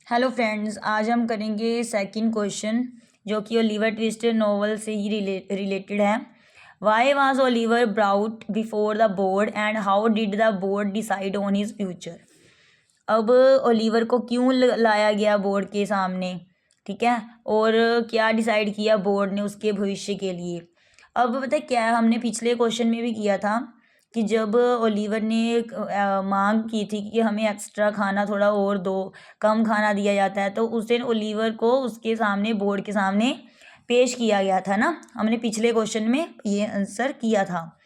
Hello friends, आज हम करेंगे सेकंड क्वेश्चन जो कि ओलिवर ट्विस्ट नॉवल से ही रिलेटेड है। Why was Oliver brought before the board and how did the board decide on his future. अब ओलिवर को क्यों लाया गया बोर्ड के सामने, ठीक है, और क्या डिसाइड किया बोर्ड ने उसके भविष्य के लिए। अब पता है क्या है, हमने पिछले क्वेश्चन में भी किया था कि जब ओलिवर ने मांग की थी कि हमें एक्स्ट्रा खाना थोड़ा और दो, कम खाना दिया जाता है, तो उस दिन ओलिवर को उसके सामने बोर्ड के सामने पेश किया गया था ना। हमने पिछले क्वेश्चन में ये आंसर किया था,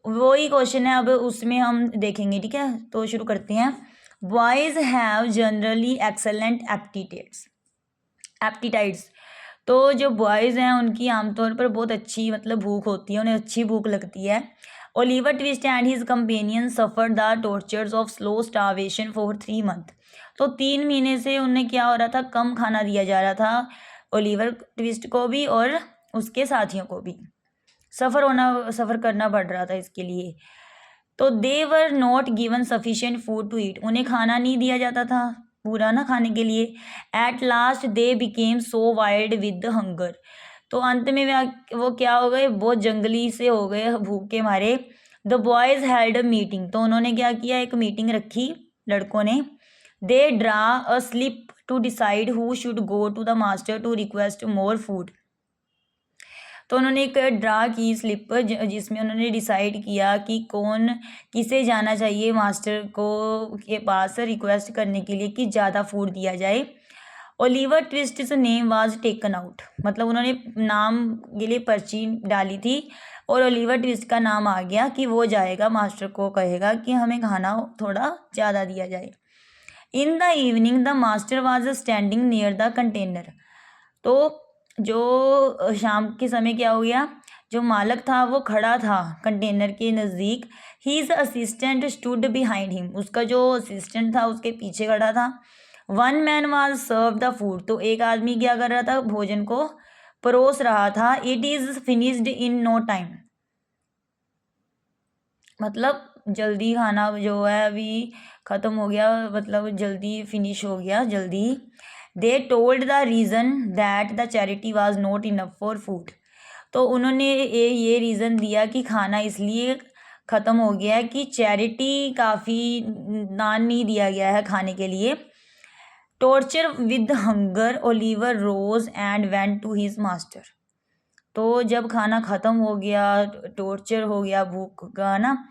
वही क्वेश्चन है अब उसमें हम देखेंगे, ठीक है। तो शुरू करते हैं। Boys have generally excellent aptitudes. तो जो बॉयज़ हैं उनकी आमतौर पर बहुत अच्छी भूख होती है, उन्हें अच्छी भूख लगती है। Oliver twist and his companion suffer the tortures of slow starvation for 3 month. तो 3 महीने से उन्हें क्या हो रहा था, कम खाना दिया जा रहा था ओलिवर ट्विस्ट को भी और उसके साथियों को भी। सफ़र करना पड़ रहा था इसके लिए। तो they were not given sufficient food to eat, उन्हें खाना नहीं दिया जाता था पूरा ना खाने के लिए। At last they became so wild with hunger. तो अंत में वो क्या हो गए, बहुत जंगली से हो गए भूख के मारे। The boys held a meeting, तो उन्होंने क्या किया, एक मीटिंग रखी लड़कों ने। They draw a slip to decide who should go to the master to request more food. तो उन्होंने एक ड्रा की स्लिप जिसमें उन्होंने डिसाइड किया कि कौन किसे जाना चाहिए मास्टर को के पास रिक्वेस्ट करने के लिए कि ज़्यादा फूड दिया जाए। Oliver twist name was taken out, उन्होंने नाम के लिए पर्ची डाली थी और ओलिवर ट्विस्ट का नाम आ गया कि वो जाएगा, मास्टर को कहेगा कि हमें खाना थोड़ा ज़्यादा दिया जाए। In the evening the master was standing near the container. तो जो शाम के समय क्या हो गया, जो मालक था वो खड़ा था कंटेनर के नज़दीक। His assistant stood behind him, उसका जो असिस्टेंट था उसके पीछे खड़ा था। One man was serve the food, तो एक आदमी क्या कर रहा था, भोजन को परोस रहा था। It is finished in no time, जल्दी खाना जो है अभी ख़त्म हो गया, जल्दी फिनिश हो गया जल्दी। They told the reason that the charity was not enough for food. तो उन्होंने ये रीज़न दिया कि खाना इसलिए ख़त्म हो गया है कि चैरिटी काफ़ी दान नहीं दिया गया है खाने के लिए। Torture with hunger Oliver rose and went to his master. तो जब खाना ख़त्म हो गया, टॉर्चर हो गया भूख का ना,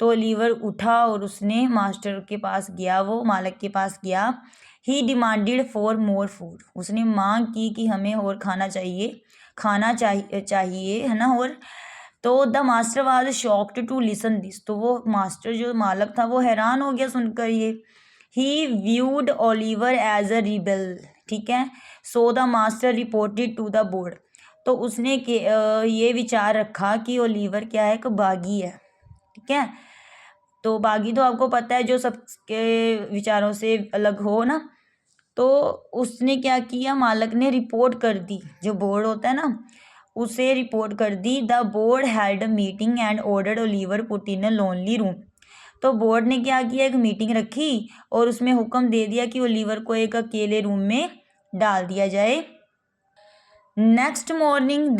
तो ओलिवर उठा और उसने मास्टर के पास गया, वो मालिक के पास गया। ही डिमांडेड फॉर मोर फूड, उसने मांग की कि हमें और खाना चाहिए है ना। और तो the master was shocked to listen this, तो वो मास्टर जो मालिक था वो हैरान हो गया सुनकर ये। He viewed Oliver as a rebel, ठीक है। So the master reported to the board, तो उसने ये विचार रखा कि ओलिवर क्या है, एक बागी है, ठीक है। तो बागी तो आपको पता है जो सबके विचारों से अलग हो ना। तो उसने क्या किया, मालक ने रिपोर्ट कर दी, जो बोर्ड होता है ना उसे रिपोर्ट कर दी। The board had a meeting and ordered Oliver put in a lonely room. तो बोर्ड ने क्या किया, एक मीटिंग रखी और उसमें हुक्म दे दिया कि ओलिवर को एक अकेले रूम में डाल दिया जाए। Next morning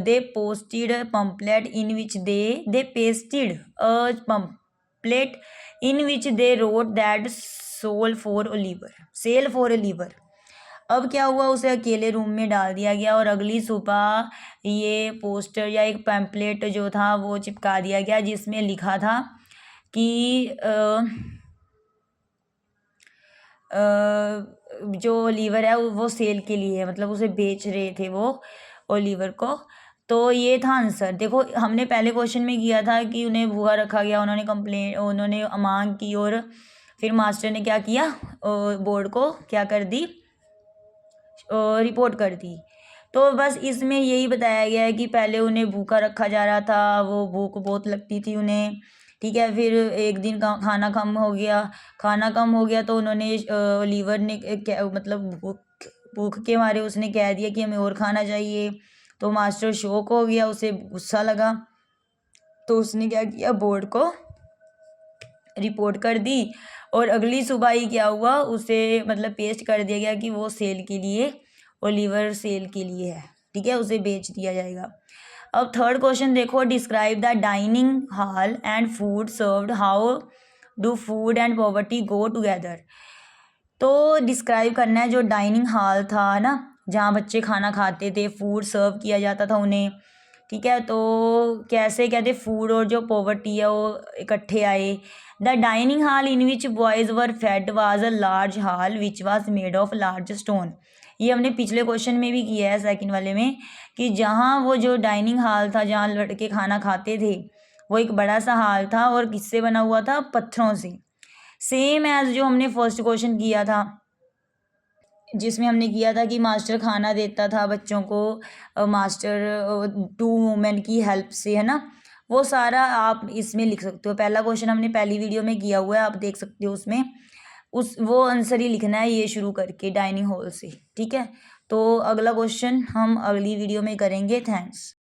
they posted a pamphlet in which they pasted a pamphlet in which they wrote that sale for Oliver। अब क्या हुआ, उसे अकेले रूम में डाल दिया गया और अगली सुबह ये पोस्टर या एक पैम्पलेट जो था वो चिपका दिया गया जिसमें लिखा था कि जो ओलिवर है वो सेल के लिए है, उसे बेच रहे थे वो ओलिवर को। तो ये था आंसर। देखो हमने पहले क्वेश्चन में किया था कि उन्हें भूखा रखा गया, उन्होंने मांग की और फिर मास्टर ने क्या किया, बोर्ड को क्या कर दी, रिपोर्ट कर दी। तो बस इसमें यही बताया गया है कि पहले उन्हें भूखा रखा जा रहा था, वो भूख बहुत लगती थी उन्हें, ठीक है। फिर एक दिन खाना कम हो गया तो उन्होंने ओलिवर ने क्या भूख के मारे उसने कह दिया कि हमें और खाना चाहिए। तो मास्टर शॉक हो गया, उसे गुस्सा लगा, तो उसने क्या किया, बोर्ड को रिपोर्ट कर दी और अगली सुबह ही क्या हुआ, उसे मतलब पेस्ट कर दिया गया कि वो सेल के लिए और लीवर सेल के लिए है, ठीक है, उसे बेच दिया जाएगा। अब थर्ड क्वेश्चन देखो, describe the dining hall and food served, how do food and poverty go together. तो डिस्क्राइब करना है जो डाइनिंग हॉल था ना, जहाँ बच्चे खाना खाते थे, फूड सर्व किया जाता था उन्हें, ठीक है, तो कैसे कहते फूड और जो पॉवर्टी है वो इकट्ठे आए। The dining hall in which boys were fed was a large hall which was made of large stone. ये हमने पिछले क्वेश्चन में भी किया है, सेकंड वाले में, कि जहाँ वो जो डाइनिंग हॉल था जहाँ लड़के खाना खाते थे, वो एक बड़ा सा हॉल था और किससे बना हुआ था, पत्थरों से। सेम एज जो हमने फर्स्ट क्वेश्चन किया था, जिसमें हमने किया था कि मास्टर खाना देता था बच्चों को, मास्टर 2 वुमेन की हेल्प से, है ना, वो सारा आप इसमें लिख सकते हो। पहला क्वेश्चन हमने पहली वीडियो में किया हुआ है, आप देख सकते हो उसमें, उस वो आंसर ही लिखना है ये शुरू करके डाइनिंग हॉल से, ठीक है। तो अगला क्वेश्चन हम अगली वीडियो में करेंगे। थैंक्स।